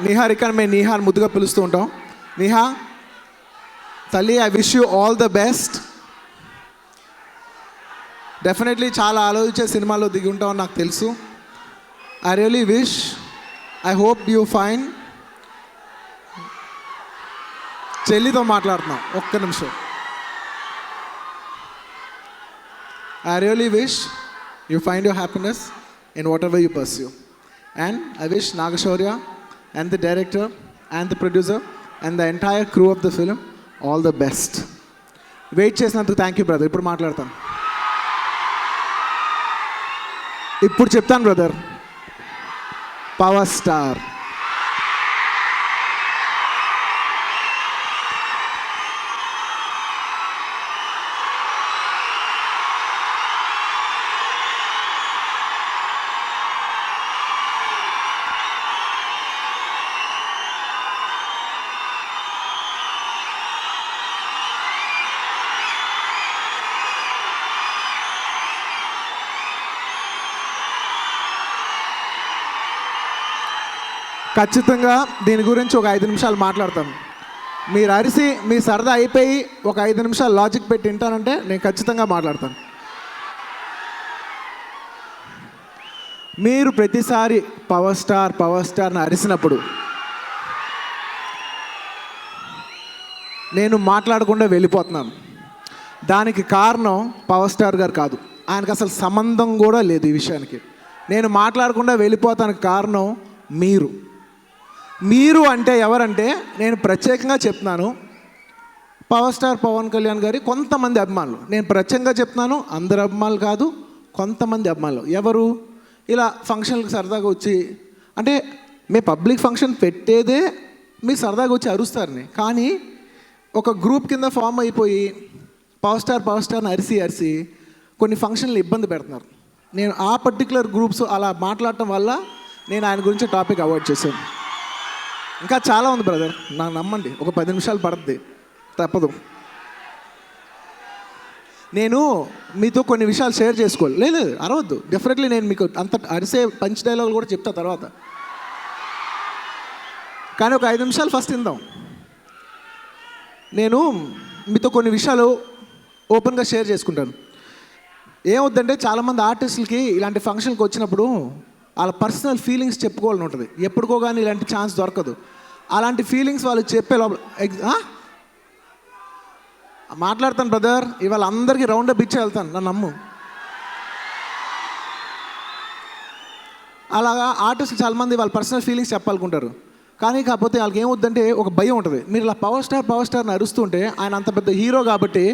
నిహారికని మేము నిహార్ ముద్దుగా పిలుస్తూ ఉంటాం. నిహా తల్లి, I wish you all the best. Definitely చాలా ఆలోచించే సినిమాలో దిగి ఉంటామని నాకు తెలుసు. I really wish, I hope you fine. చెల్లితో మాట్లాడుతున్నాం, ఒక్క నిమిషం. I really wish you find your happiness in whatever you pursue. And I wish Nagashaurya and the director and the producer and the entire crew of the film all the best. Wait చేసినందుకు thank you brother. ఇప్పుడు మాట్లాడతాను, ఇప్పుడు చెప్తాను brother. Power star ఖచ్చితంగా దీని గురించి ఒక 5 నిమిషాలు మాట్లాడతాను. మీరు అరిసి మీ సరదా అయిపోయి ఒక 5 నిమిషాలు లాజిక్ పెట్టి వింటానంటే నేను ఖచ్చితంగా మాట్లాడతాను. మీరు ప్రతిసారి పవర్ స్టార్ని అరిసినప్పుడు నేను మాట్లాడకుండా వెళ్ళిపోతున్నాను. దానికి కారణం పవర్ స్టార్ గారు కాదు, ఆయనకు అసలు సంబంధం కూడా లేదు ఈ విషయానికి. నేను మాట్లాడకుండా వెళ్ళిపోతానికి కారణం మీరు అంటే ఎవరంటే, నేను ప్రత్యేకంగా చెప్తున్నాను, పవర్ స్టార్ పవన్ కళ్యాణ్ గారి కొంతమంది అభిమానులు. నేను ప్రత్యేకంగా చెప్తున్నాను, అందరు అభిమానులు కాదు, కొంతమంది అభిమానులు. ఎవరు? ఇలా ఫంక్షన్లకు సరదాగా వచ్చి, అంటే మీ పబ్లిక్ ఫంక్షన్ పెట్టేదే మీ సరదాగా వచ్చి అరుస్తారని, కానీ ఒక గ్రూప్ కింద ఫామ్ అయిపోయి పవర్ స్టార్ని అరిసి కొన్ని ఫంక్షన్లు ఇబ్బంది పెడుతున్నారు. నేను ఆ పర్టికులర్ గ్రూప్స్ అలా మాట్లాడటం వల్ల నేను ఆయన గురించి టాపిక్ అవాయిడ్ చేశాను. ఇంకా చాలా ఉంది బ్రదర్, నాకు నమ్మండి, ఒక 10 నిమిషాలు పడుతుంది, తప్పదు. నేను మీతో కొన్ని విషయాలు షేర్ చేసుకోవాలి. లేదు అరవద్దు, డెఫినెట్లీ నేను మీకు అంత అరిసే పంచ్ డైలాగులు కూడా చెప్తా తర్వాత, కానీ ఒక 5 నిమిషాలు ఫస్ట్ ఇందాం. నేను మీతో కొన్ని విషయాలు ఓపెన్గా షేర్ చేసుకుంటాను. ఏమవుద్దంటే, చాలామంది ఆర్టిస్టులకి ఇలాంటి ఫంక్షన్కి వచ్చినప్పుడు వాళ్ళ పర్సనల్ ఫీలింగ్స్ చెప్పుకోవాలని ఉంటుంది. ఎప్పుడుకో కానీ ఇలాంటి ఛాన్స్ దొరకదు. అలాంటి ఫీలింగ్స్ వాళ్ళు చెప్పే లోపల మాట్లాడతాను బ్రదర్, ఇవాళ అందరికీ రౌండ్ అప్ ఇచ్చి వెళ్తాను, నన్ను నమ్ము. అలాగా ఆర్టిస్టులు చాలామంది వాళ్ళ పర్సనల్ ఫీలింగ్స్ చెప్పాలనుకుంటారు, కానీ కాకపోతే వాళ్ళకి ఏమవుద్దంటే ఒక భయం ఉంటుంది. మీరు ఇలా పవర్ స్టార్ని అరుస్తుంటే, ఆయన అంత పెద్ద హీరో కాబట్టి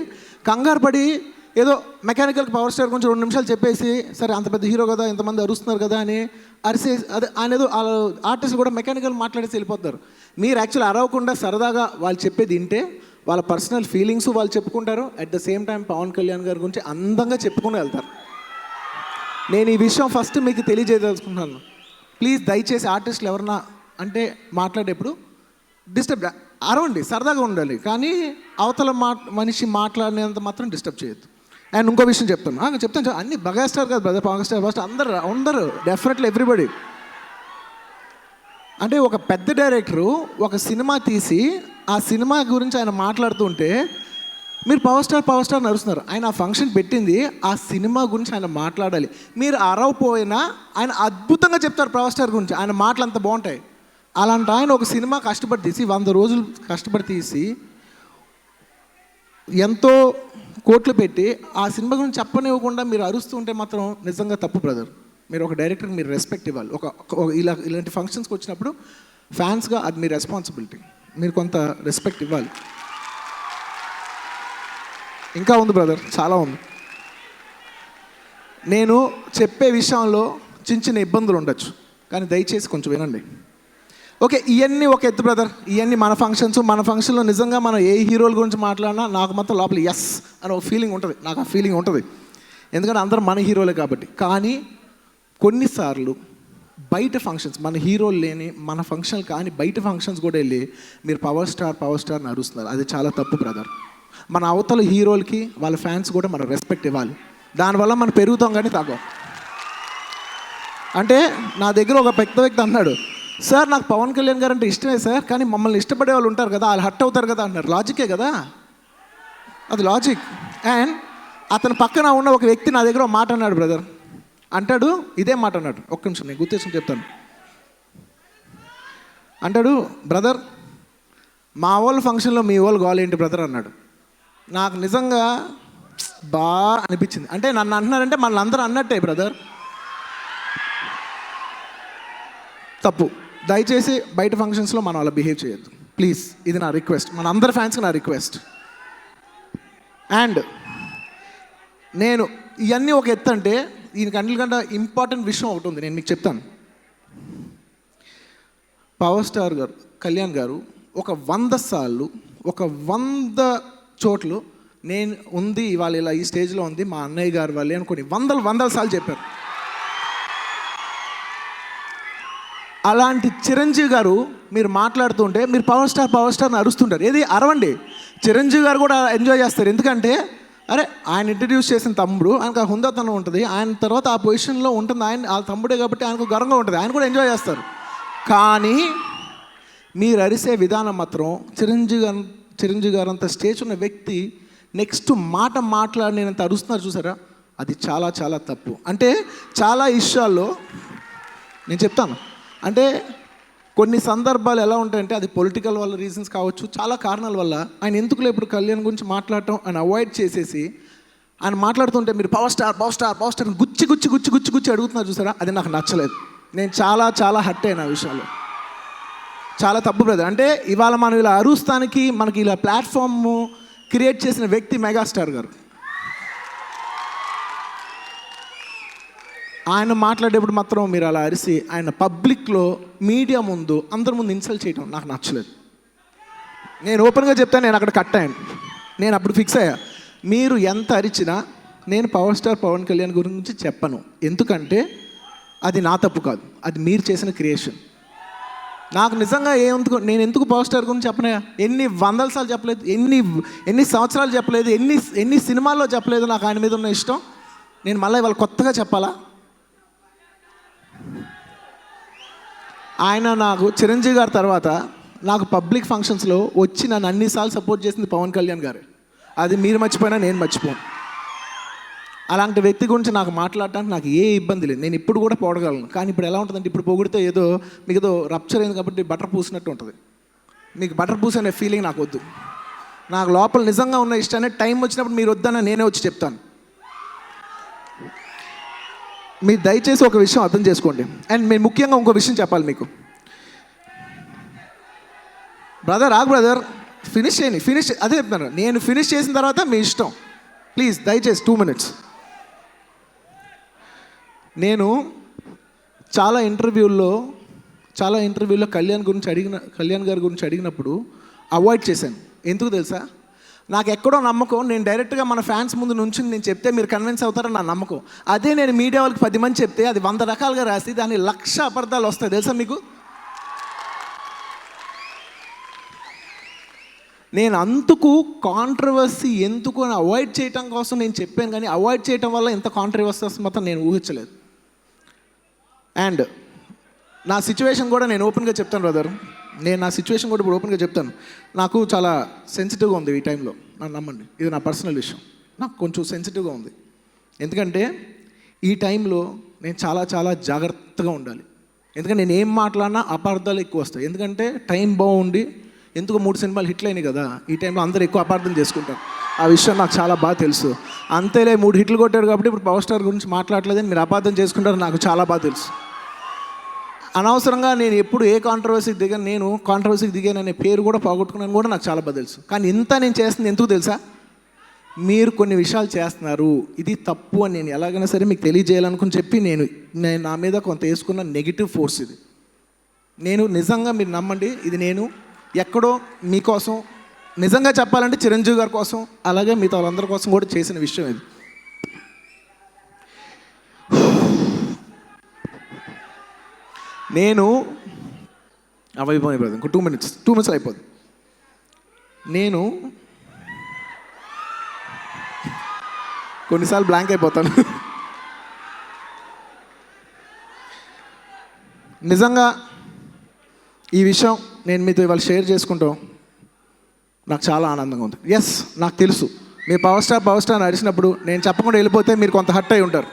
కంగారు పడి ఏదో మెకానికల్ పవర్ స్టార్ గురించి 2 నిమిషాలు చెప్పేసి, సరే అంత పెద్ద హీరో కదా, ఇంతమంది అరుస్తున్నారు కదా అని అరిసే, అదే ఆయన ఏదో ఆర్టిస్ట్ కూడా మెకానికల్ మాట్లాడేసి వెళ్ళిపోతారు. మీరు యాక్చువల్లీ అరవకుండా సరదాగా వాళ్ళు చెప్పేది వింటే వాళ్ళ పర్సనల్ ఫీలింగ్స్ వాళ్ళు చెప్పుకుంటారు, at the same time Pawan Kalyan గారి గురించి అందంగా చెప్పుకుని వెళ్తారు. నేను ఈ విషయం ఫస్ట్ మీకు తెలియజేయదలుచుకుంటున్నాను. ప్లీజ్ దయచేసి ఆర్టిస్టులు ఎవరన్నా అంటే మాట్లాడేప్పుడు డిస్టర్బ్ అరవండి, సరదాగా ఉండాలి, కానీ అవతల మనిషి మాట్లాడినంత మాత్రం డిస్టర్బ్ చేయొద్దు. అండ్ ఇంకో విషయం చెప్తాను, అన్ని మెగాస్టార్ కాదు బ్రదర్, పవర్ స్టార్ ఫస్ట్ అందరూ డెఫినెట్లీ ఎవ్రీబడి. అంటే ఒక పెద్ద డైరెక్టరు ఒక సినిమా తీసి ఆ సినిమా గురించి ఆయన మాట్లాడుతుంటే మీరు పవర్ స్టార్ నడుస్తున్నారు. ఆయన ఆ ఫంక్షన్ పెట్టింది ఆ సినిమా గురించి ఆయన మాట్లాడాలి. మీరు అరవపోయినా ఆయన అద్భుతంగా చెప్తారు పవర్ స్టార్ గురించి, ఆయన మాటలు అంత బాగుంటాయి. అలాంటి ఆయన ఒక సినిమా కష్టపడి తీసి 100 రోజులు కష్టపడి తీసి ఎంతో కోట్లు పెట్టి ఆ సినిమా గురించి చెప్పనివ్వకుండా మీరు అరుస్తుంటే మాత్రం నిజంగా తప్పు బ్రదర్. మీరు ఒక డైరెక్టర్కి మీరు రెస్పెక్ట్ ఇవ్వాలి. ఇలాంటి ఫంక్షన్స్కి వచ్చినప్పుడు ఫ్యాన్స్గా అది మీ రెస్పాన్సిబిలిటీ, మీరు కొంత రెస్పెక్ట్ ఇవ్వాలి. ఇంకా ఉంది బ్రదర్, చాలా ఉంది. నేను చెప్పే విషయంలో చిన్న ఇబ్బందులు ఉండొచ్చు, కానీ దయచేసి కొంచెం వినండి. ఓకే, ఇవన్నీ ఒక ఎత్తు బ్రదర్, ఇవన్నీ మన ఫంక్షన్లో నిజంగా మనం ఏ హీరోల గురించి మాట్లాడినా నాకు మాత్రం లోపల ఎస్ అని ఒక ఫీలింగ్ ఉంటుంది, నాకు ఆ ఫీలింగ్ ఉంటుంది, ఎందుకంటే అందరూ మన హీరోలే కాబట్టి. కానీ కొన్నిసార్లు బయట ఫంక్షన్స్, మన హీరోలు లేని మన ఫంక్షన్ కానీ బయట ఫంక్షన్స్ కూడా వెళ్ళి మీరు పవర్ స్టార్ని అరుస్తున్నారు, అది చాలా తప్పు బ్రదర్. మన అవతల హీరోలకి వాళ్ళ ఫ్యాన్స్ కూడా మనం రెస్పెక్ట్ ఇవ్వాలి. దానివల్ల మనం పెరుగుతాం కానీ తగ్గం. అంటే నా దగ్గర ఒక పెద్ద వ్యక్తి అన్నాడు, సార్ నాకు పవన్ కళ్యాణ్ గారు అంటే ఇష్టమే సార్, కానీ మమ్మల్ని ఇష్టపడే వాళ్ళు ఉంటారు కదా, వాళ్ళు హర్ట్ అవుతారు కదా అంటున్నారు. లాజికే కదా అది, లాజిక్. అండ్ అతని పక్కన ఉన్న ఒక వ్యక్తి నా దగ్గర ఒక మాట అన్నాడు బ్రదర్, అంటాడు ఇదే మాట అన్నాడు, ఒక్క నిమిషం నేను గుర్తేసుకుని చెప్తాను. అంటాడు, బ్రదర్ మా వాళ్ళ ఫంక్షన్లో మీ వాళ్ళు గోల్ ఏంటి బ్రదర్ అన్నాడు. నాకు నిజంగా బాగా అనిపించింది. అంటే నన్ను అంటున్నారంటే మన అందరూ అన్నట్టే బ్రదర్. తప్పు. దయచేసి బయట ఫంక్షన్స్లో మనం అలా బిహేవ్ చేయొద్దు ప్లీజ్, ఇది నా రిక్వెస్ట్, మన అందరి ఫ్యాన్స్కి నా రిక్వెస్ట్. అండ్ నేను ఇవన్నీ ఒక ఎత్తు అంటే దీనికి అన్నిటికంటే ఇంపార్టెంట్ విషయం ఒకటి ఉంది, నేను మీకు చెప్తాను. పవర్ స్టార్ గారు కళ్యాణ్ గారు ఒక 100 సార్లు, ఒక 100 చోట్లు నేను ఉంది ఇవాళ ఇలా ఈ స్టేజ్లో ఉంది మా అన్నయ్య గారు వాళ్ళే అనుకుని వందల సార్లు చెప్పారు. అలాంటి చిరంజీవి గారు మీరు మాట్లాడుతుంటే మీరు పవర్ స్టార్ని అరుస్తుంటారు. ఏది అరవండి, చిరంజీవి గారు కూడా ఎంజాయ్ చేస్తారు. ఎందుకంటే అరే ఆయన ఇంట్రడ్యూస్ చేసిన తమ్ముడు, ఆయనకు ఆ హుందాతనం ఉంటుంది, ఆయన తర్వాత ఆ పొజిషన్లో ఉంటుంది, ఆయన ఆ తమ్ముడే కాబట్టి ఆయనకు గర్వంగా ఉంటుంది, ఆయన కూడా ఎంజాయ్ చేస్తారు. కానీ మీరు అరిసే విధానం మాత్రం చిరంజీవి గారు అంత స్టేజ్ ఉన్న వ్యక్తి నెక్స్ట్ మాట మాట్లాడినంత అరుస్తున్నారు చూసారా, అది చాలా చాలా తప్పు. అంటే చాలా విషయాల్లో నేను చెప్తాను, అంటే కొన్ని సందర్భాలు ఎలా ఉంటాయంటే అది పొలిటికల్ వల్ల రీజన్స్ కావచ్చు, చాలా కారణాల వల్ల ఆయన ఎందుకులే ఇప్పుడు కళ్యాణ్ గురించి మాట్లాడటం ఆయన అవాయిడ్ చేసేసి ఆయన మాట్లాడుతుంటే మీరు పవర్ స్టార్ గుచ్చి అడుగుతున్నారు చూసారా, అది నాకు నచ్చలేదు. నేను చాలా చాలా హర్ట్ అయిన విషయాలు, చాలా తప్పు బ్రదర్. అంటే ఇవాళ మనం ఇలా అరుస్తానికి మనకి ఇలా ప్లాట్ఫామ్ క్రియేట్ చేసిన వ్యక్తి మెగాస్టార్ గారు. ఆయన మాట్లాడేప్పుడు మాత్రం మీరు అలా అరిసి ఆయన పబ్లిక్లో మీడియా ముందు అందరి ముందు ఇన్సల్ట్ చేయడం నాకు నచ్చలేదు. నేను ఓపెన్గా చెప్తాను, నేను అక్కడ కట్ అయ్యాను, నేను అప్పుడు ఫిక్స్ అయ్యా, మీరు ఎంత అరిచినా నేను పవర్ స్టార్ పవన్ కళ్యాణ్ గురించి చెప్పను, ఎందుకంటే అది నా తప్పు కాదు, అది మీరు చేసిన క్రియేషన్. నాకు నిజంగా నేను ఎందుకు పవర్ స్టార్ గురించి చెప్పనయా, ఎన్ని 100 సార్లు చెప్పలేదు, ఎన్ని సంవత్సరాలు చెప్పలేదు, ఎన్ని సినిమాల్లో చెప్పలేదు నాకు ఆయన మీద ఉన్న ఇష్టం. నేను మళ్ళీ ఇవాళ కొత్తగా చెప్పాలా? ఆయన నాకు చిరంజీవి గారి తర్వాత నాకు పబ్లిక్ ఫంక్షన్స్లో వచ్చి నన్ను అన్నిసార్లు సపోర్ట్ చేసింది పవన్ కళ్యాణ్ గారు. అది మీరు మర్చిపోయినా నేను మర్చిపోను. అలాంటి వ్యక్తి గురించి నాకు మాట్లాడటానికి నాకు ఏ ఇబ్బంది లేదు, నేను ఇప్పుడు కూడా పోడగలను. కానీ ఇప్పుడు ఎలా ఉంటుందంటే ఇప్పుడు పొగిడితే మీకు ఏదో రప్చర్ అయింది కాబట్టి బటర్ పూసినట్టు ఉంటుంది. మీకు బటర్ పూసి అనే ఫీలింగ్ నాకు వద్దు. నాకు లోపల నిజంగా ఉన్న ఇష్టాన్ని టైం వచ్చినప్పుడు మీరు వద్దన్న నేనే వచ్చి చెప్తాను. మీరు దయచేసి ఒక విషయం అర్థం చేసుకోండి. అండ్ మేము ముఖ్యంగా ఇంకో విషయం చెప్పాలి మీకు. బ్రదర్ ఫినిష్ అదే చెప్తాను, నేను ఫినిష్ చేసిన తర్వాత మీ ఇష్టం, ప్లీజ్ దయచేసి 2 minutes. నేను చాలా ఇంటర్వ్యూల్లో కళ్యాణ్ గారి గురించి అడిగినప్పుడు అవాయిడ్ చేశాను. ఎందుకు తెలుసా? నాకు ఎక్కడో నమ్మకం, నేను డైరెక్ట్గా మన ఫ్యాన్స్ ముందు నుంచి నేను చెప్తే మీరు కన్విన్స్ అవుతారని నా నమ్మకం. అదే నేను మీడియా వాళ్ళకి 10 మంది చెప్తే అది 100 రకాలుగా రాసి దాన్ని 1,00,000 అబద్ధాలు వస్తాయి తెలుసా మీకు. నేను అందుకు కాంట్రవర్సీ ఎందుకు అని అవాయిడ్ చేయటం కోసం నేను చెప్పాను, కానీ అవాయిడ్ చేయటం వల్ల ఎంత కాంట్రవర్సీ వస్తుంది మొత్తం నేను ఊహించలేదు. అండ్ నా సిచ్యువేషన్ కూడా నేను ఓపెన్గా చెప్తాను బ్రదర్, నేను నా సిచ్యువేషన్ కూడా ఇప్పుడు ఓపెన్గా చెప్తాను. నాకు చాలా సెన్సిటివ్గా ఉంది ఈ టైంలో, నన్ను నమ్మండి, ఇది నా పర్సనల్ విషయం, నాకు కొంచెం సెన్సిటివ్గా ఉంది. ఎందుకంటే ఈ టైంలో నేను చాలా చాలా జాగ్రత్తగా ఉండాలి. ఎందుకంటే నేను ఏం మాట్లాడినా అపార్థాలు ఎక్కువ వస్తాయి. ఎందుకంటే టైం బాగుండి ఎందుకు 3 సినిమాలు హిట్లు అయినాయి కదా, ఈ టైంలో అందరూ ఎక్కువ అపార్థం చేసుకుంటారు. ఆ విషయం నాకు చాలా బాగా తెలుసు. అంతేలే 3 హిట్లు కొట్టారు కాబట్టి ఇప్పుడు పవర్ స్టార్ గురించి మాట్లాడలేదని మీరు అపార్థం చేసుకుంటారు, నాకు చాలా బాగా తెలుసు. అనవసరంగా నేను ఎప్పుడు ఏ కాంట్రవర్సీకి దిగాను, నేను కాంట్రవర్సీకి దిగాననే పేరు కూడా పోగొట్టుకున్నాను కూడా నాకు చాలా బాగా తెలుసు. కానీ ఇంత నేను చేస్తుంది ఎందుకు తెలుసా? మీరు కొన్ని విషయాలు చేస్తున్నారు, ఇది తప్పు అని నేను ఎలాగైనా సరే మీకు తెలియజేయాలనుకుని చెప్పి నేను నా మీద కొంత వేసుకున్న నెగిటివ్ ఫోర్స్ ఇది. నేను నిజంగా మీరు నమ్మండి, ఇది నేను ఎక్కడో మీకోసం నిజంగా చెప్పాలంటే చిరంజీవి గారి కోసం అలాగే మిగతా వాళ్ళందరి కోసం కూడా చేసిన విషయం ఇది. నేను అవైపోయి బ్రదర్, ఇంకో 2 minutes అయిపోద్ది. నేను కొన్నిసార్లు బ్లాంక్ అయిపోతాను. నిజంగా ఈ విషయం నేను మీతో ఇవాళ షేర్ చేసుకుంటాం నాకు చాలా ఆనందంగా ఉంది. ఎస్, నాకు తెలుసు మీరు పవర్ స్టార్ నడిచినప్పుడు నేను చెప్పకుండా వెళ్ళిపోతే మీరు కొంత హర్ట్ అయి ఉంటారు.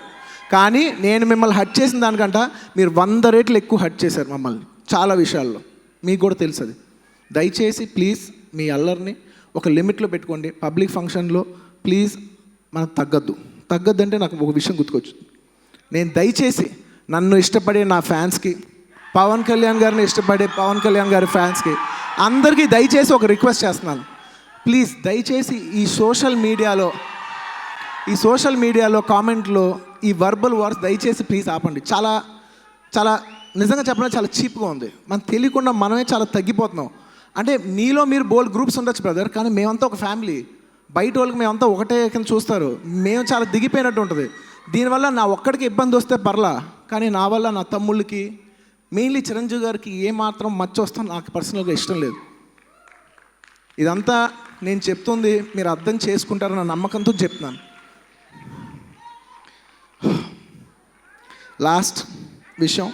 కానీ నేను మిమ్మల్ని హర్ట్ చేసిన దానికంట మీరు 100 రెట్లు ఎక్కువ హర్ట్ చేశారు మమ్మల్ని చాలా విషయాల్లో. మీకు కూడా తెలుసు అది. దయచేసి ప్లీజ్ మీ అల్లరిని ఒక లిమిట్లో పెట్టుకోండి. పబ్లిక్ ఫంక్షన్లో ప్లీజ్ మనకు తగ్గద్దు అంటే నాకు ఒక విషయం గుర్తుకొచ్చు. నేను దయచేసి నన్ను ఇష్టపడే నా ఫ్యాన్స్కి, పవన్ కళ్యాణ్ గారిని ఇష్టపడే పవన్ కళ్యాణ్ గారి ఫ్యాన్స్కి అందరికీ దయచేసి ఒక రిక్వెస్ట్ చేస్తున్నాను. ప్లీజ్ దయచేసి ఈ సోషల్ మీడియాలో కామెంట్లో ఈ వర్బల్ వార్స్ దయచేసి ప్లీజ్ ఆపండి. చాలా చాలా నిజంగా చెప్పడానికి చాలా చీప్గా ఉంది. మనకు తెలియకుండా మనమే చాలా తగ్గిపోతున్నాం. అంటే మీలో మీరు బోల్డ్ గ్రూప్స్ ఉండొచ్చు బ్రదర్, కానీ మేమంతా ఒక ఫ్యామిలీ. బయట వాళ్ళకి మేమంతా ఒకటే కింద చూస్తారు. మేము చాలా దిగిపోయినట్టు ఉంటుంది. దీనివల్ల నా ఒక్కడికి ఇబ్బంది వస్తే పర్లా, కానీ నా వల్ల నా తమ్ముళ్ళకి, మెయిన్లీ చిరంజీవి గారికి ఏమాత్రం మచ్చ వస్తాం నాకు పర్సనల్గా ఇష్టం లేదు. ఇదంతా నేను చెప్తుంది మీరు అర్థం చేసుకుంటారన్న నమ్మకంతో చెప్తున్నాను. లాస్ట్ విషయం,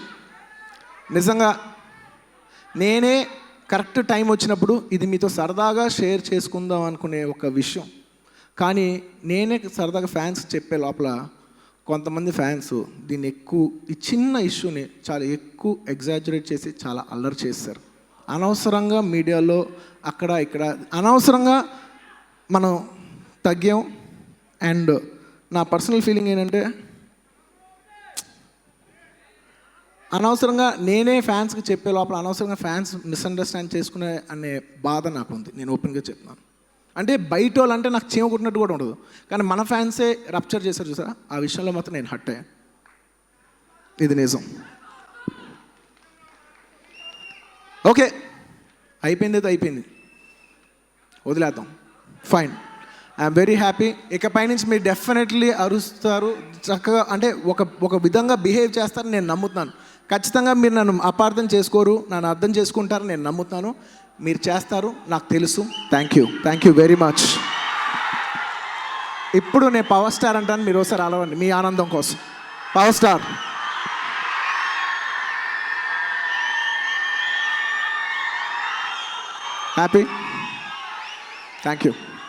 నిజంగా నేనే కరెక్ట్ టైం వచ్చినప్పుడు ఇది మీతో సరదాగా షేర్ చేసుకుందాం అనుకునే ఒక విషయం, కానీ నేనే సరదాగా ఫ్యాన్స్ చెప్పే లోపల కొంతమంది ఫ్యాన్స్ దీన్ని ఈ చిన్న ఇష్యూని చాలా ఎక్కువ ఎగ్జాజరేట్ చేసి చాలా అల్లరి చేస్తారు. అనవసరంగా మీడియాలో అక్కడ ఇక్కడ అనవసరంగా మనం తగ్గాం. అండ్ నా పర్సనల్ ఫీలింగ్ ఏంటంటే అనవసరంగా నేనే ఫ్యాన్స్కి చెప్పే లోపల అనవసరంగా ఫ్యాన్స్ మిస్అండర్స్టాండ్ చేసుకునే అనే బాధ నాకు ఉంది. నేను ఓపెన్గా చెప్తున్నాను. అంటే బయట వాళ్ళు అంటే నాకు చీమ కుట్టినట్టు కూడా ఉండదు, కానీ మన ఫ్యాన్సే రప్చర్ చేశారు చూసారా, ఆ విషయంలో మాత్రం నేను హర్ట్ అయ్యాను. ఇది నిజం. ఓకే, అయిపోయింది, వదిలేద్దాం, ఫైన్. I'm very happy. ఇకపై నుంచి మీరు డెఫినెట్లీ అరుస్తారు చక్కగా, అంటే ఒక విధంగా బిహేవ్ చేస్తారని నేను నమ్ముతున్నాను. ఖచ్చితంగా మీరు నన్ను అపార్థం చేసుకోరు, నన్ను అర్థం చేసుకుంటారని నేను నమ్ముతాను. మీరు చేస్తారు, నాకు తెలుసు. Thank you very much. ఇప్పుడు నేను పవర్ స్టార్ అంటాను, మీరు ఒకసారి అలవండి మీ ఆనందం కోసం. Power star. Happy. Thank you.